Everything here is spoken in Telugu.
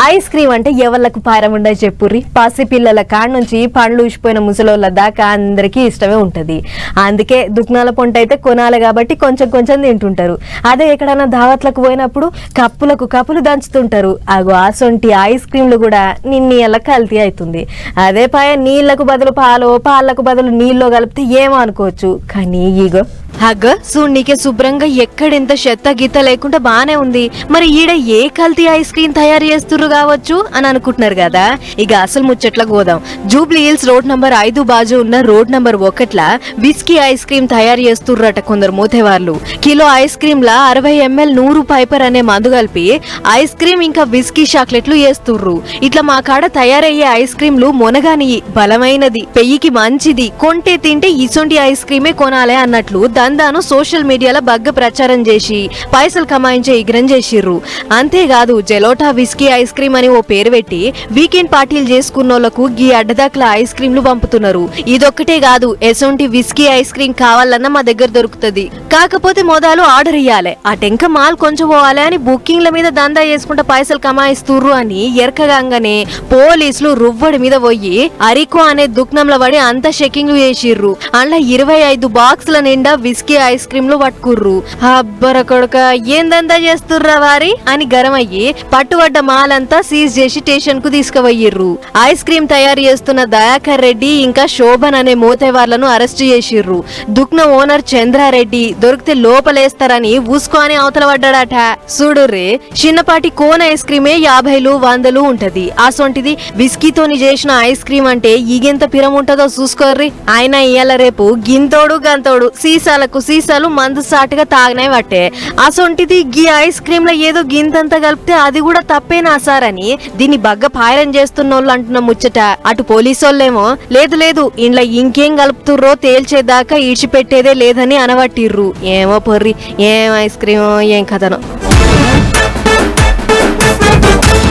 ఐస్ క్రీమ్ అంటే ఎవళ్ళకు పారం ఉండదు చెప్పుర్రి. పసి పిల్లల కాడ నుంచి పండ్లు ఊసిపోయిన ముసలోళ్ళ దాకా అందరికీ ఇష్టమే ఉంటది. అందుకే దుకాణాల పొంట అయితే కొనాలి కాబట్టి కొంచెం కొంచెం తింటుంటారు. అదే ఎక్కడైనా దావత్లకు పోయినప్పుడు కప్పులకు కప్పులు దంచుతుంటారు. అగో అసొంటి ఐస్ క్రీమ్లు కూడా నిన్న కల్తీ అవుతుంది. అదే పాయ నీళ్లకు బదులు పాలు, పాలకు బదులు నీళ్ళు కలిపితే ఏమో అనుకోవచ్చు. కానీ ఇగో హగ్గ సూన్నీకే శుభ్రంగా ఎక్కడెంత చెత్త గీత లేకుండా బానే ఉంది. మరి ఈడ ఏ కల్తీ ఐస్ క్రీమ్ తయారు చేస్తుర్రు కావచ్చు అని అనుకుంటున్నారు కదా. ఇక అసలు ముచ్చట్లకు పోదాం. జూబ్లీ హిల్స్ రోడ్ నంబర్ 5 బాజు ఉన్న road number 1 whisky ice cream తయారు చేస్తుర్రట కొందరు మూతేవార్లు. కిలో ఐస్ క్రీమ్ లా 60 ml 100 పైపర్ అనే మందు కలిపి ఐస్ క్రీమ్ ఇంకా విస్కీ చాక్లెట్లు చేస్తుర్రు. ఇట్లా మా కాడ తయారయ్యే ఐస్ క్రీమ్లు మొనగాని బలమైనది, పెయ్యికి మంచిది, కొంటే తింటే ఇసొంటి ఐస్ క్రీమే కొనాలే అన్నట్లు దందాను సోషల్ మీడియాలో బగ్గ ప్రచారం చేసి పైసలు కమాయించే ఇగ్రం చేసిర్రు. అంతేకాదు జెలోటా విస్కీ ఐస్ క్రీమ్ అని ఓ పేరు పెట్టి వీకెండ్ పార్టీలు చేసుకున్నోళ్లకు గీ అడ్డదాకల ఐస్ క్రీమ్లు పంపుతున్నారు. ఇదొక్కటే కాదు, ఎసొంటి విస్కీ ఐస్ క్రీమ్ కావాలన్నా మా దగ్గర దొరుకుతుంది. కాకపోతే మొదలు ఆర్డర్ ఇయ్యాలి, ఆ టెంక మాల్ కొంచెం పోవాలి అని బుకింగ్ల మీద దందా చేసుకుంటే పైసలు కమాయిస్తుర్రు అని ఎరకగానే పోలీసులు రువ్వడి మీద పోయి అరికో అనే దుకాణంలో పడి అంతా చెకింగ్ చేసిర్రు. అందులో 25 బాక్సుల నిండా విస్కీ ఐస్ క్రీమ్లు పట్టుకుర్రు. అబ్బర కొడుక ఏందంతా చేస్తుర్రా వారి అని గరమయ్యి పట్టుబడ్డ మాలంతా సీజ్ చేసి స్టేషన్ కు తీసుకుపోయిర్రు. ఐస్ క్రీమ్ తయారు చేస్తున్న దయాకర్ రెడ్డి ఇంకా శోభన్ అనే మోతేవార్లను అరెస్ట్ చేసిర్రు. దుకాణ ఓనర్ చంద్రారెడ్డి దొరికితే లోపలేస్తారని ఊసుకో అని అవతల పడ్డాడట. చూడుర్రే, చిన్నపాటి కోన్ ఐస్ క్రీమే 50 100 ఉంటది. అసొంటిది విస్కీతోని చేసిన ఐస్ క్రీమ్ అంటే ఈగెంత పిరం ఉంటదో చూసుకోర్రి. ఆయన ఇయ్యాల రేపు గింతోడు గంతోడు సీసాలకు సీసాలు మందు సాటుగా తాగనే పట్టే. అసొంటిది గీ ఐస్ క్రీమ్ లో ఏదో గింతంతా కలిపితే అది కూడా తప్పేనా సార్ అని దీన్ని బగ్గ పాయరం చేస్తున్నోళ్ళు అంటున్న ముచ్చట. అటు పోలీసోళ్ళేమో లేదు లేదు ఇంట్లో ఇంకేం కలుపుతుర్రో తేల్చేదాకా ఈడ్చిపెట్టేదే లేదని అనబట్టిర్రు. ఏమో పొర్రి, ఏం ఐస్ క్రీమో ఏం కథనో.